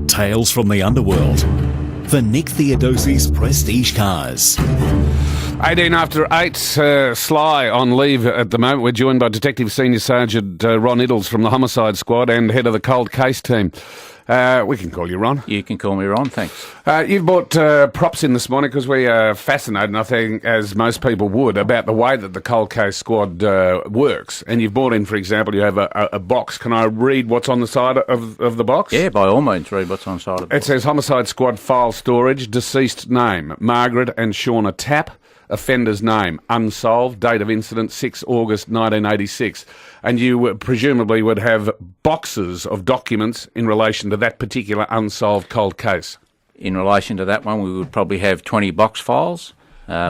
Tales from the underworld for Nick Theodosi's Prestige Cars. 18 after 8, Sly on leave at the moment. We're joined by Detective Senior-Sergeant Ron Iddles from the Homicide Squad and head of the Cold Case team. We can call you Ron. You can call me Ron, thanks. You've brought props in this morning because we are fascinated, I think, as most people would, about the way that the Cold Case Squad works. And you've brought in, for example, you have a box. Can I read what's on the side of the box? Yeah, by all means, read what's on the side of the box. It says Homicide Squad file storage, deceased name, Margaret and Shauna Tapp. Offender's name, unsolved, date of incident 6 August 1986. And you presumably would have boxes of documents in relation to that particular unsolved cold case. In relation to that one, we would probably have 20 box files,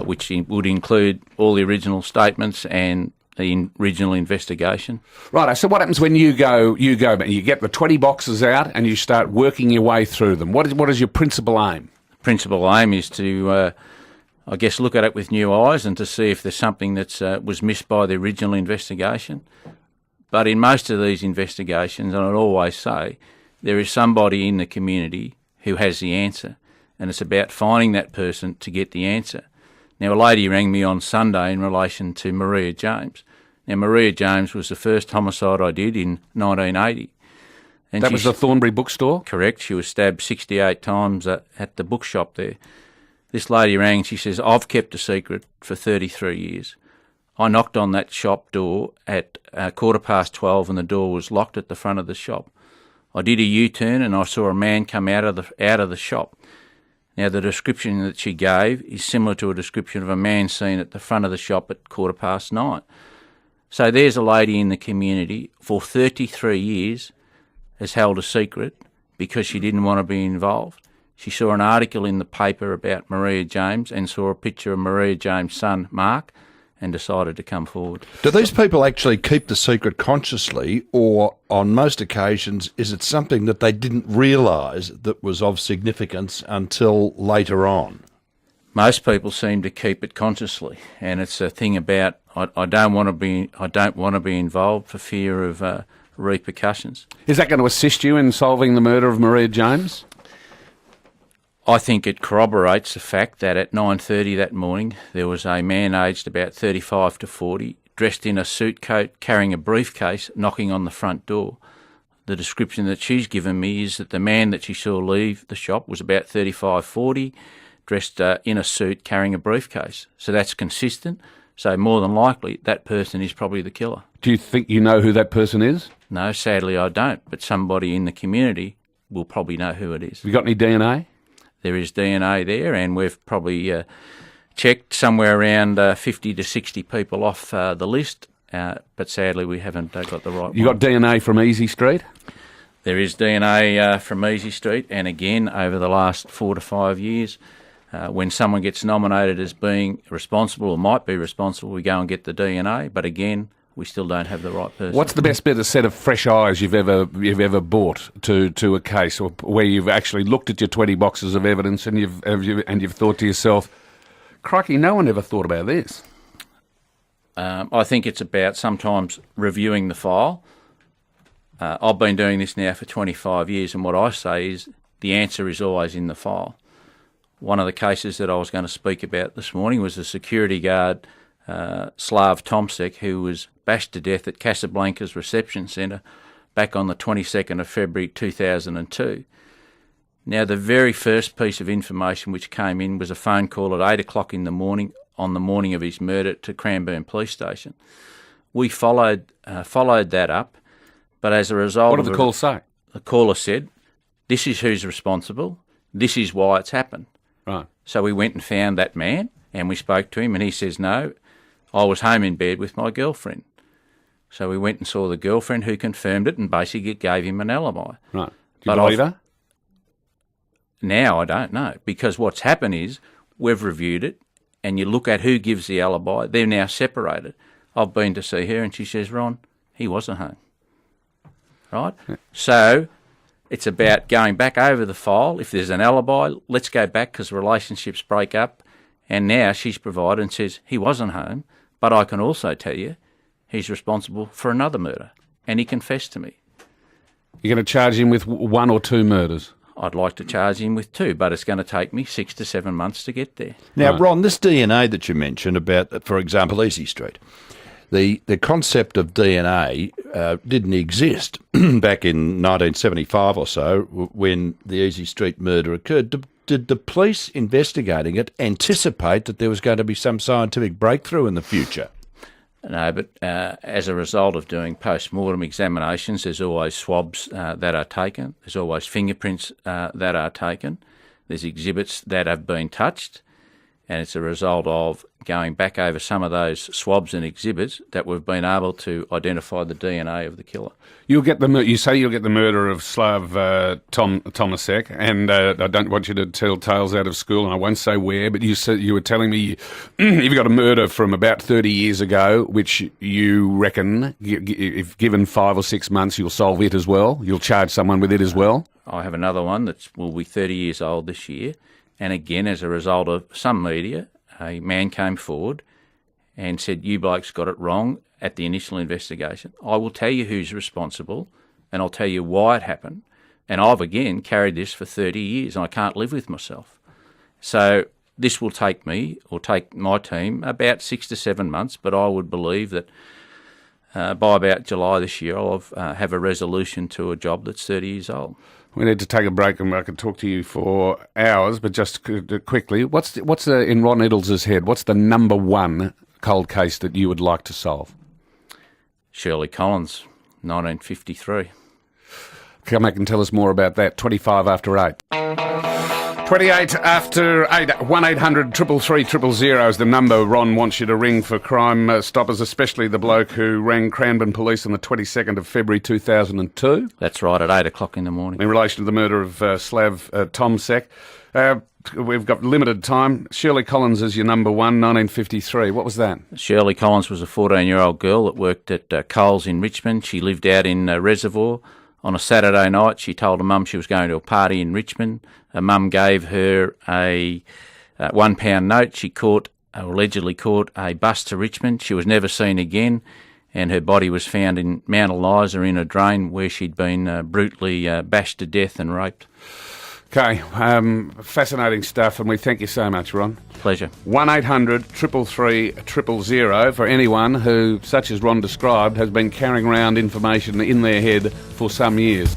which would include all the original statements and the original investigation. Right, so what happens when you go, you get the 20 boxes out and you start working your way through them? What is your principal aim? The principal aim is to look at it with new eyes and to see if there's something that was missed by the original investigation. But in most of these investigations, and I'd always say, there is somebody in the community who has the answer, and it's about finding that person to get the answer. Now, a lady rang me on Sunday in relation to Maria James. Now, Maria James was the first homicide I did in 1980. And that was the Thornbury bookstore? Correct. She was stabbed 68 times at the bookshop there. This lady rang and she says, I've kept a secret for 33 years. I knocked on that shop door at 12:15 and the door was locked at the front of the shop. I did a U-turn and I saw a man come out of the shop. Now, the description that she gave is similar to a description of a man seen at the front of the shop at 9:15. So there's a lady in the community for 33 years has held a secret because she didn't want to be involved. She saw an article in the paper about Maria James and saw a picture of Maria James' son, Mark, and decided to come forward. Do these people actually keep the secret consciously, or on most occasions is it something that they didn't realise that was of significance until later on? Most people seem to keep it consciously, and it's a thing about I don't want to be involved for fear of repercussions. Is that going to assist you in solving the murder of Maria James? I think it corroborates the fact that at 9:30 that morning there was a man aged about 35 to 40, dressed in a suit coat, carrying a briefcase, knocking on the front door. The description that she's given me is that the man that she saw leave the shop was about 35, 40, dressed in a suit, carrying a briefcase. So that's consistent. So more than likely that person is probably the killer. Do you think you know who that person is? No, sadly I don't, but somebody in the community will probably know who it is. Have you got any DNA? There is DNA there, and we've probably checked somewhere around 50 to 60 people off the list, but sadly we haven't got the right one. You got DNA from Easy Street? There is DNA from Easy Street, and again, over the last 4 to 5 years, when someone gets nominated as being responsible or might be responsible, we go and get the DNA, but again, we still don't have the right person. What's the best bit of set of fresh eyes you've ever brought to a case, or where you've actually looked at your 20 boxes of evidence and you've thought to yourself, crikey, no one ever thought about this? I think it's about sometimes reviewing the file. I've been doing this now for 25 years, and what I say is the answer is always in the file. One of the cases that I was going to speak about this morning was a security guard, Slav Tomsek, who was bashed to death at Casablanca's reception centre back on the 22nd of February 2002. Now, the very first piece of information which came in was a phone call at 8 o'clock in the morning on the morning of his murder to Cranbourne Police Station. We followed that up, but as a result... What did the call say? The caller said, this is who's responsible, this is why it's happened. Right. So we went and found that man, and we spoke to him, and he says, no, I was home in bed with my girlfriend. So we went and saw the girlfriend, who confirmed it and basically gave him an alibi. Right. Do you believe her? Now I don't know, because what's happened is we've reviewed it, and you look at who gives the alibi. They're now separated. I've been to see her, and she says, Ron, he wasn't home. Right? Yeah. So it's about going back over the file. If there's an alibi, let's go back, because relationships break up. And now she's provided and says he wasn't home, but I can also tell you he's responsible for another murder, and he confessed to me. You're going to charge him with one or two murders? I'd like to charge him with 2, but it's going to take me 6 to 7 months to get there. Now, Ron, this DNA that you mentioned about, for example, Easy Street, the concept of DNA didn't exist back in 1975 or so when the Easy Street murder occurred. Did the police investigating it anticipate that there was going to be some scientific breakthrough in the future? No, but as a result of doing post-mortem examinations, there's always swabs that are taken. There's always fingerprints that are taken. There's exhibits that have been touched. And it's a result of going back over some of those swabs and exhibits that we've been able to identify the DNA of the killer. You say you'll get the murder of Slav Tomasek, and I don't want you to tell tales out of school, and I won't say where, but you were telling me you've got a murder from about 30 years ago, which you reckon, if given 5 or 6 months, you'll solve it as well? You'll charge someone with it as well? I have another one that will be 30 years old this year. And again, as a result of some media, a man came forward and said, "You blokes got it wrong at the initial investigation. I will tell you who's responsible and I'll tell you why it happened. And I've again carried this for 30 years and I can't live with myself." So this will take me, or take my team, about 6 to 7 months, but I would believe that by about July this year I'll have a resolution to a job that's 30 years old. We need to take a break, and I could talk to you for hours, but just quickly, what's in Ron Iddles' head? What's the number one cold case that you would like to solve? Shirley Collins, 1953. Come back and tell us more about that. 25 after 8. 28 after 8, 1800 333 000 is the number Ron wants you to ring for Crime Stoppers, especially the bloke who rang Cranbourne Police on the 22nd of February 2002. That's right, at 8 o'clock in the morning. In relation to the murder of Slav Tomsek. We've got limited time. Shirley Collins is your number one, 1953. What was that? Shirley Collins was a 14-year-old girl that worked at Coles in Richmond. She lived out in Reservoir. On a Saturday night, she told her mum she was going to a party in Richmond. Her mum gave her a £1 note. She allegedly caught a bus to Richmond. She was never seen again, and her body was found in Mount Eliza in a drain where she'd been brutally bashed to death and raped. Okay, fascinating stuff, and we thank you so much, Ron. Pleasure. 1800 333 000 for anyone who, such as Ron described, has been carrying around information in their head for some years.